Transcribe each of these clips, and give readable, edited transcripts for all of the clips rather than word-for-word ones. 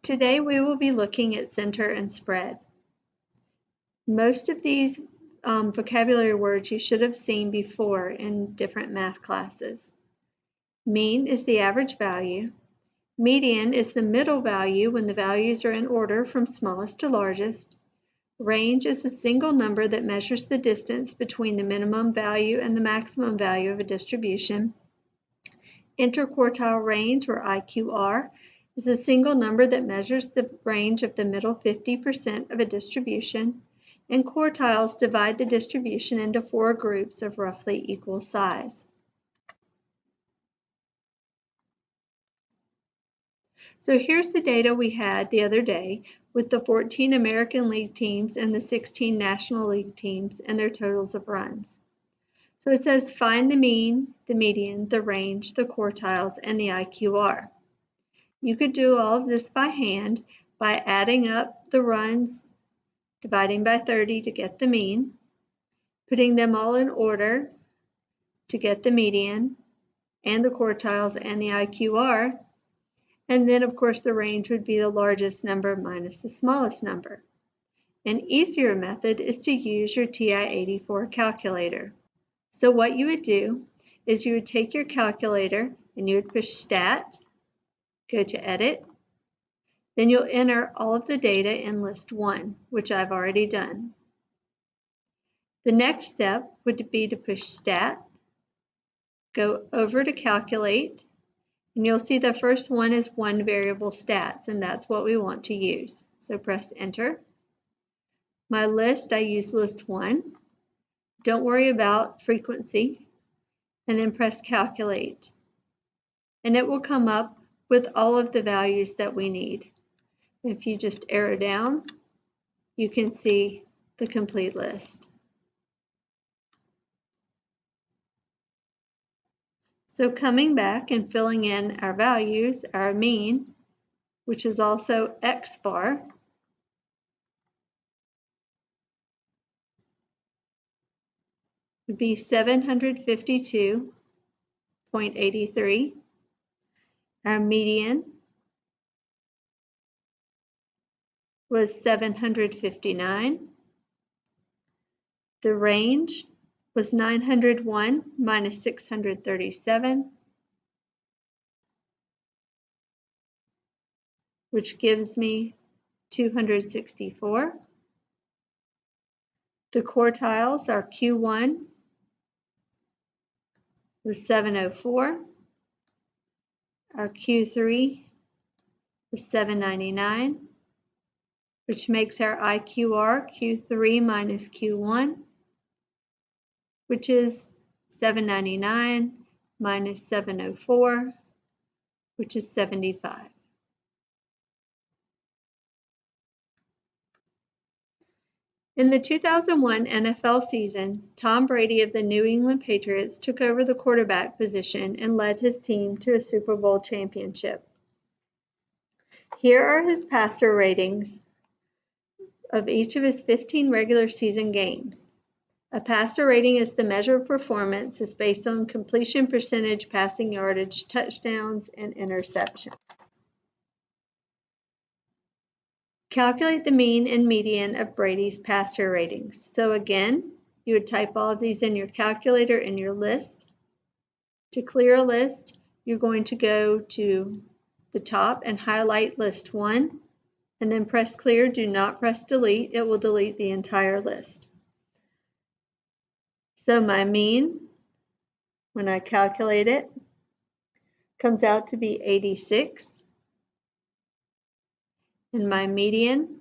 Today we will be looking at center and spread. Most of these vocabulary words you should have seen before in different math classes. Mean is the average value. Median is the middle value when the values are in order from smallest to largest. Range is a single number that measures the distance between the minimum value and the maximum value of a distribution. Interquartile range, or IQR, is a single number that measures the range of the middle 50% of a distribution, and quartiles divide the distribution into 4 groups of roughly equal size. So here's the data we had the other day with the 14 American League teams and the 16 National League teams and their totals of runs. So it says find the mean, the median, the range, the quartiles, and the IQR. You could do all of this by hand by adding up the runs, dividing by 30 to get the mean, putting them all in order to get the median and the quartiles and the IQR, and then of course the range would be the largest number minus the smallest number. An easier method is to use your TI-84 calculator. So what you would do is you would take your calculator and you would push Stat, go to Edit, then you'll enter all of the data in List 1, which I've already done. The next step would be to push Stat, go over to Calculate, and you'll see the first one is one variable stats, and that's what we want to use. So press Enter. My list, I use List 1. Don't worry about frequency, and then press Calculate. And it will come up with all of the values that we need. If you just arrow down, you can see the complete list. So coming back and filling in our values, our mean, which is also X bar, would be 752.83. Our median was 759. The range was 901 minus 637, which gives me 264. The quartiles, our Q1 was 704. Our Q3 was 799, which makes our IQR Q3 minus Q1, which is 799 minus 704, which is 75. In the 2001 NFL season, Tom Brady of the New England Patriots took over the quarterback position and led his team to a Super Bowl championship. Here are his passer ratings of each of his 15 regular season games. A passer rating is the measure of performance is based on completion percentage, passing yardage, touchdowns, and interceptions. Calculate the mean and median of Brady's passer ratings. So again, you would type all of these in your calculator in your list. To clear a list, you're going to go to the top and highlight List 1, and then press Clear. Do not press Delete. It will delete the entire list. So my mean, when I calculate it, comes out to be 86. And my median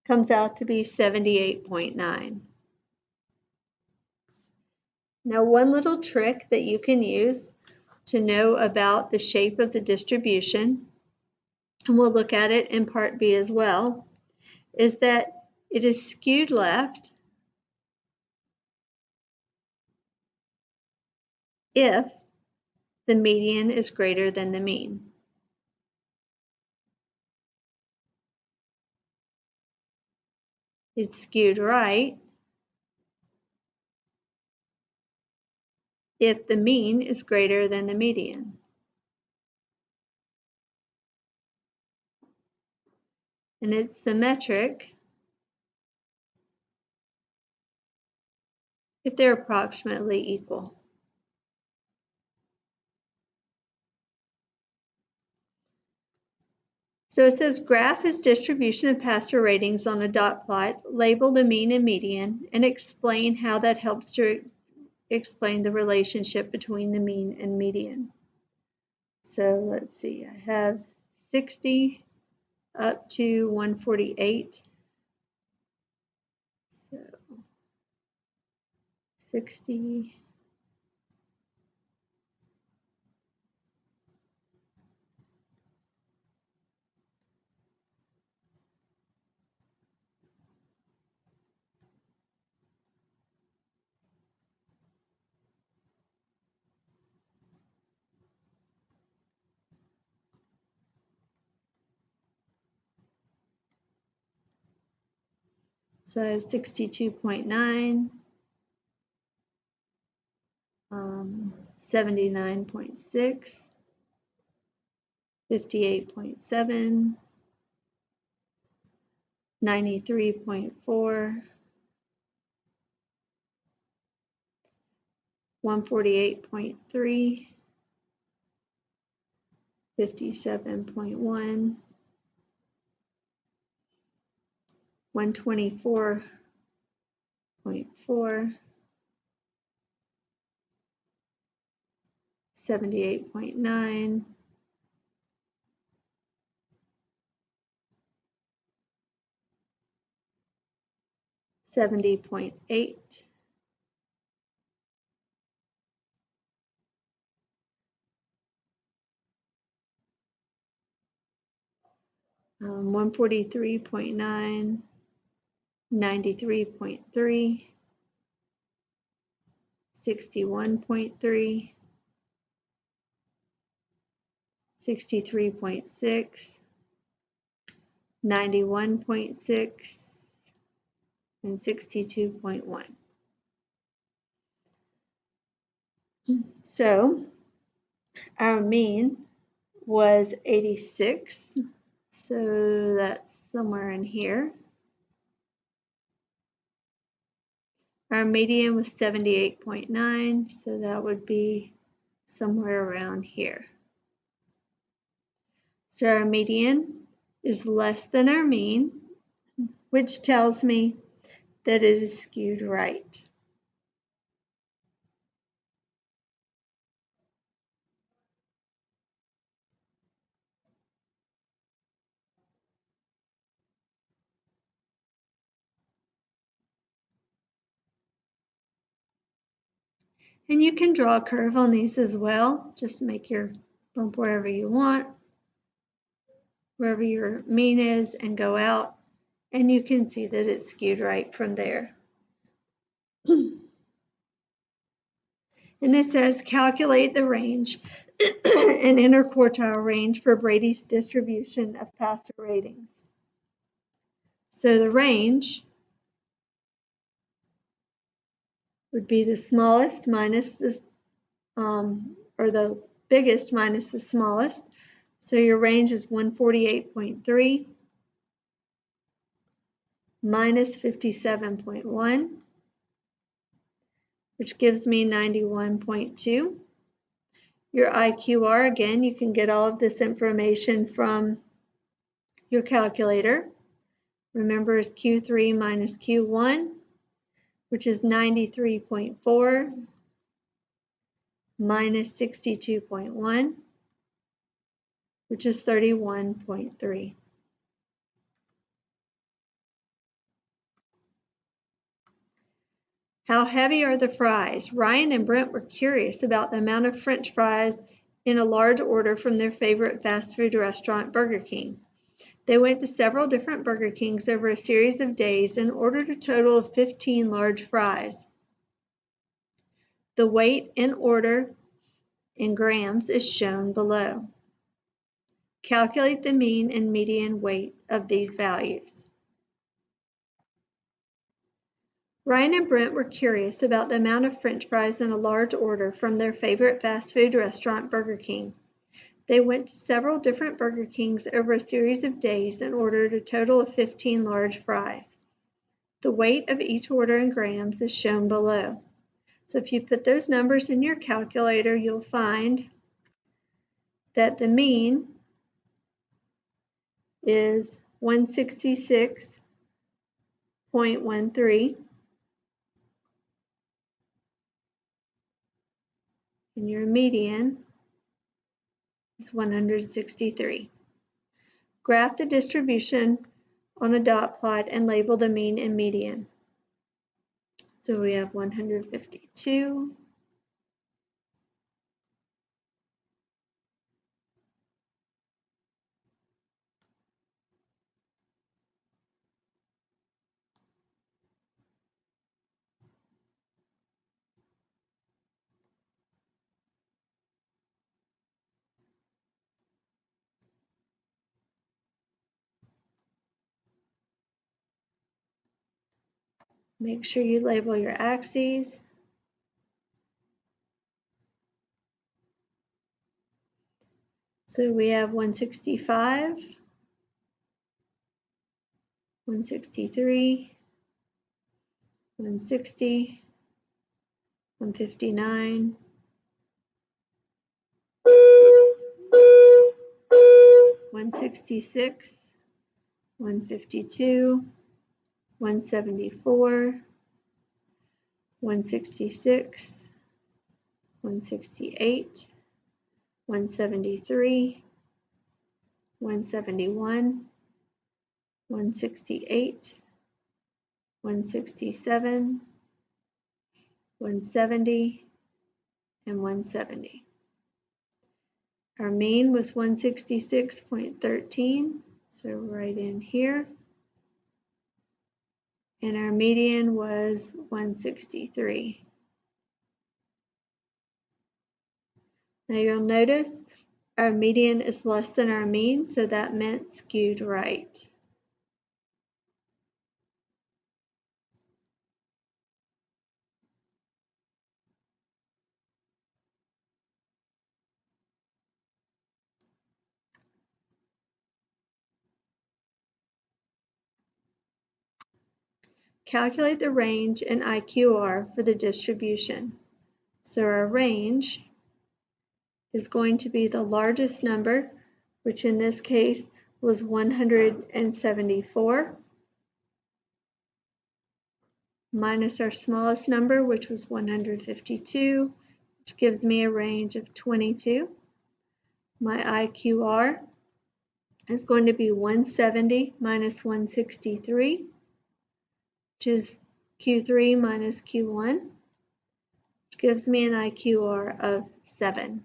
comes out to be 78.9. Now, one little trick that you can use to know about the shape of the distribution, and we'll look at it in Part B as well, is that it is skewed left if the median is greater than the mean. It's skewed right if the mean is greater than the median. and it's symmetric if they're approximately equal. So it says graph is distribution of pastor ratings on a dot plot, label the mean and median, and explain how that helps to explain the relationship between the mean and median. So let's see, I have 60 up to 148. So 60. So I have 62.9, 79.6, 58.7, 93.4, 148.3, 57.1, 124.4, 78.9, 70.8, 143.9, 93.3, 61.3, 63.6, 91.6, and 62.1. So our mean was 86, so that's somewhere in here. Our median was 78.9, so that would be somewhere around here. So our median is less than our mean, which tells me that it is skewed right. And you can draw a curve on these as well. Just make your bump wherever you want, wherever your mean is, and go out. And you can see that it's skewed right from there. And it says calculate the range, an interquartile range for Brady's distribution of pastor ratings. So the range would be the smallest minus the, or the biggest minus the smallest. So your range is 148.3 minus 57.1, which gives me 91.2. Your IQR, again, you can get all of this information from your calculator. Remember, is Q3 minus Q1, which is 93.4 minus 62.1, which is 31.3. How heavy are the fries? Ryan and Brent were curious about the amount of French fries in a large order from their favorite fast food restaurant, Burger King. They went to several different Burger Kings over a series of days and ordered a total of 15 large fries. The weight in order in grams is shown below. Calculate the mean and median weight of these values. Ryan and Brent were curious about the amount of French fries in a large order from their favorite fast food restaurant, Burger King. They went to several different Burger Kings over a series of days and ordered a total of 15 large fries. The weight of each order in grams is shown below. So if you put those numbers in your calculator, you'll find that the mean is 166.13 and your median is 163. Graph the distribution on a dot plot and label the mean and median. So we have 152, make sure you label your axes. So we have 165, 163, 160, 159, 166, 152, 174, 166, 168, 173, 171, 168, 167, 170, and 170. Our mean was 166.13, so right in here. And our median was 163. Now you'll notice our median is less than our mean, so that meant skewed right. Calculate the range in IQR for the distribution. So our range is going to be the largest number, which in this case was 174, minus our smallest number, which was 152, which gives me a range of 22. My IQR is going to be 170 minus 163, which is Q3 minus Q1, which gives me an IQR of 7.